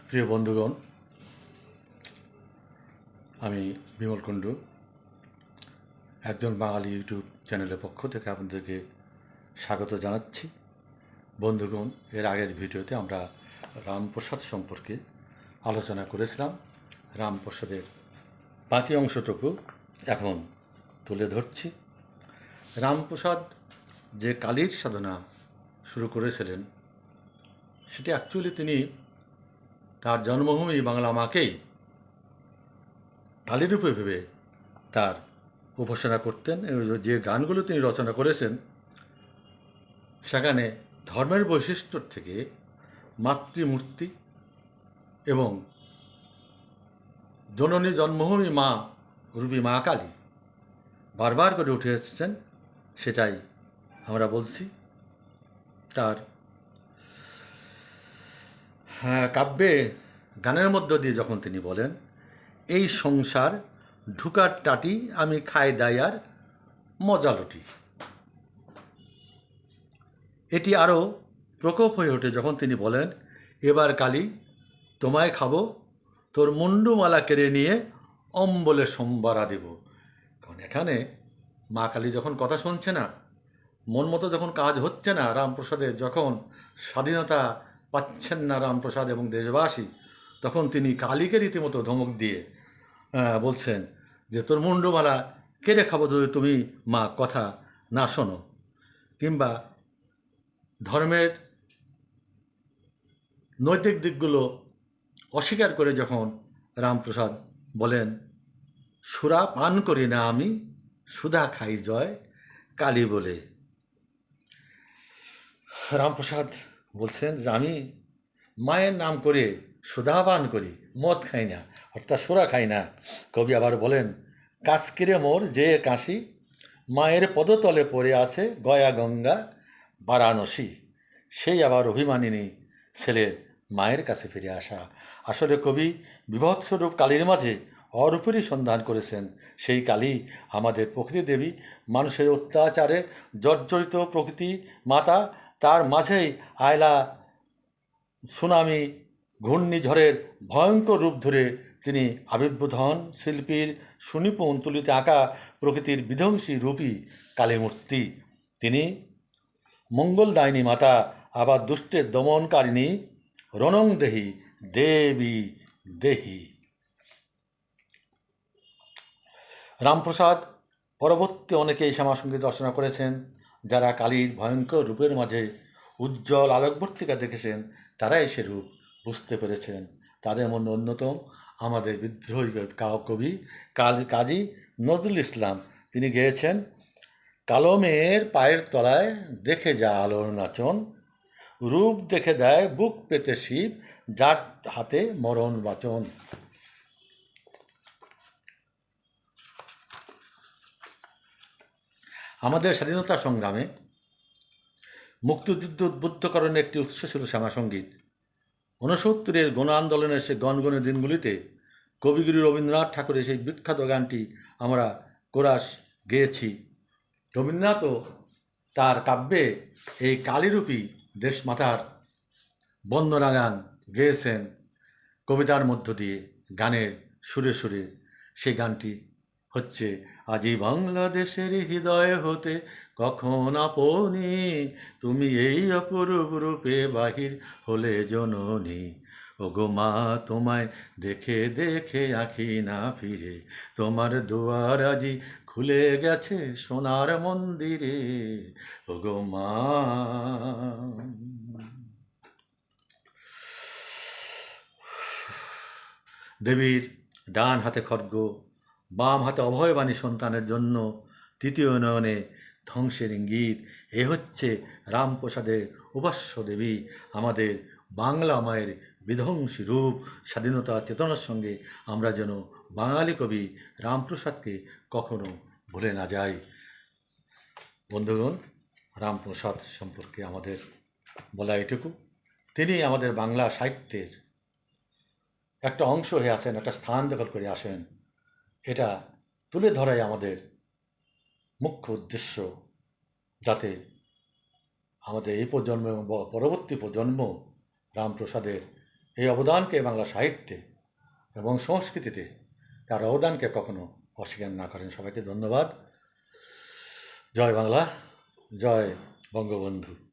প্রিয় বন্ধুগণ, আমি বিমল কুণ্ডু একজন বাঙালি ইউটিউব চ্যানেলের পক্ষ থেকে আপনাদেরকে স্বাগত জানাচ্ছি। বন্ধুগণ, এর আগের ভিডিওতে আমরা রামপ্রসাদ সম্পর্কে আলোচনা করেছিলাম। রামপ্রসাদের বাকি অংশটুকু এখন তুলে ধরছি। রামপ্রসাদ যে কালীর সাধনা শুরু করেছিলেন, সেটি অ্যাকচুয়ালি তিনি তার জন্মভূমি বাংলা মাকেই কালীরূপে ভেবে তার উপাসনা করতেন। যে গানগুলো তিনি রচনা করেছেন, সেখানে ধর্মের বৈশিষ্ট্য থেকে মাতৃমূর্তি এবং জননী জন্মভূমি মা রূপী মা কালী বারবার করে উঠে এসেছেন, সেটাই আমরা বলছি। তার কাব্যে গানের মধ্য দিয়ে যখন তিনি বলেন, এই সংসার ঢুকার টাটি আমি খাই দায়ার মজা লুটি, এটি আরও প্রকোপ হয়ে ওঠে যখন তিনি বলেন, এবার কালী তোমায় খাবো, তোর মুন্ডুমালা কেড়ে নিয়ে অম্বলে সম্বারা দেব। কারণ এখানে মা কালী যখন কথা শুনছে না, মন মতো যখন কাজ হচ্ছে না রামপ্রসাদের, যখন স্বাধীনতা পাচ্ছেন না রামপ্রসাদ এবং দেশবাসী, তখন তিনি কালীকে রীতিমতো ধমক দিয়ে বলছেন যে তোর মুন্ডুমালা কেড়ে খাবো যদি তুমি মা কথা না শোনো। কিংবা ধর্মের নৈতিক দিকগুলো অস্বীকার করে যখন রামপ্রসাদ বলেন, সুরা পান করি না আমি, সুধা খাই জয় কালী বলে। রামপ্রসাদ বলছেন যে আমি মায়ের নাম করে সুধা পান করি, মদ খাই না, অর্থাৎ সুরা খাই না। কবি আবার বলেন, কাশ্মীরে মোর যে কাশি, মায়ের পদতলে পড়ে আছে গয়া গঙ্গা বারাণসী। সেই আবার অভিমানিনী ছেলের মায়ের কাছে ফিরে আসা। আসলে কবি বিভৎসরূপ কালীর মাঝে অরূপেরই সন্ধান করেছেন। সেই কালী আমাদের প্রকৃতি দেবী, মানুষের অত্যাচারে জর্জরিত প্রকৃতি মাতা। তার মাঝেই আয়লা সুনামি ঘূর্ণিঝড়ের ভয়ঙ্কর রূপ ধরে তিনি আবির্ভূত হন। শিল্পীর সুনিপুণ তুলিতে আঁকা প্রকৃতির বিধ্বংসী রূপী কালীমূর্তি তিনি। মঙ্গলদায়িনী মাতা, আবার দুষ্টের দমনকারিণী, রণং দেহি দেবী দেহি। রামপ্রসাদ পরবর্তী অনেকেই শ্যামাসঙ্গীত রচনা করেছেন, যারা কালীর ভয়ঙ্কর রূপের মাঝে উজ্জ্বল আলোকবর্তিকা দেখেছেন, তারাই সে রূপ বুঝতে পেরেছেন। তাদের মধ্যে অন্যতম আমাদের বিদ্রোহী কবি কাজী নজরুল ইসলাম। তিনি গেয়েছেন, কালো মেয়ের পায়ের তলায় দেখে যা আলোর নাচন, রূপ দেখে দেয় বুক পেতে শিব, যার হাতে মরণ বাচন। আমাদের স্বাধীনতা সংগ্রামে মুক্তিযুদ্ধ উদ্বুদ্ধকরণের একটি উৎস ছিল শ্যামাসঙ্গীত। 69-এর গণ আন্দোলনের সে গণগণের দিনগুলিতে কবিগুরু রবীন্দ্রনাথ ঠাকুরের সেই বিখ্যাত গানটি আমরা কোরাস গেয়েছি। রবীন্দ্রনাথও তার কাব্যে এই কালীরূপী দেশমাতার বন্দনা গান গেয়েছেন কবিতার মধ্য দিয়ে, গানের সুরে সুরে। সেই গানটি হচ্ছে, আজি বাংলাদেশের হৃদয় হতে কখন আপনি তুমি এই অপরূপ রূপে বাহির হলে জননী, ওগো মা তোমায় দেখে দেখে আঁখি না ফিরে, তোমার দুয়ার আজি খুলে গেছে সোনার মন্দিরে, ওগো মা। দেবীর ডান হাতে খড়গ, বাম হাতে অভয়বাণী সন্তানের জন্য তৃতীয় নয়নে ধ্বংসের ইঙ্গিত। এ হচ্ছে রামপ্রসাদের উপাস্য দেবী, আমাদের বাংলা মায়ের বিধ্বংসী রূপ। স্বাধীনতা চেতনার সঙ্গে আমরা যেন বাঙালি কবি রামপ্রসাদকে কখনো ভুলে না যাই। বন্ধুগণ, রামপ্রসাদ সম্পর্কে আমাদের বলা এটুকু। তিনি আমাদের বাংলা সাহিত্যের একটা অংশ হয়ে আসেন, একটা স্থান দখল করে আসেন। এটা তুলে ধরাই আমাদের মুখ্য উদ্দেশ্য, যাতে আমাদের এই প্রজন্ম এবং পরবর্তী প্রজন্ম রামপ্রসাদের এই অবদানকে বাংলা সাহিত্যে এবং সংস্কৃতিতে তার অবদানকে কখনো অস্বীকার না করেন। সবাইকে ধন্যবাদ। জয় বাংলা, জয় বঙ্গবন্ধু।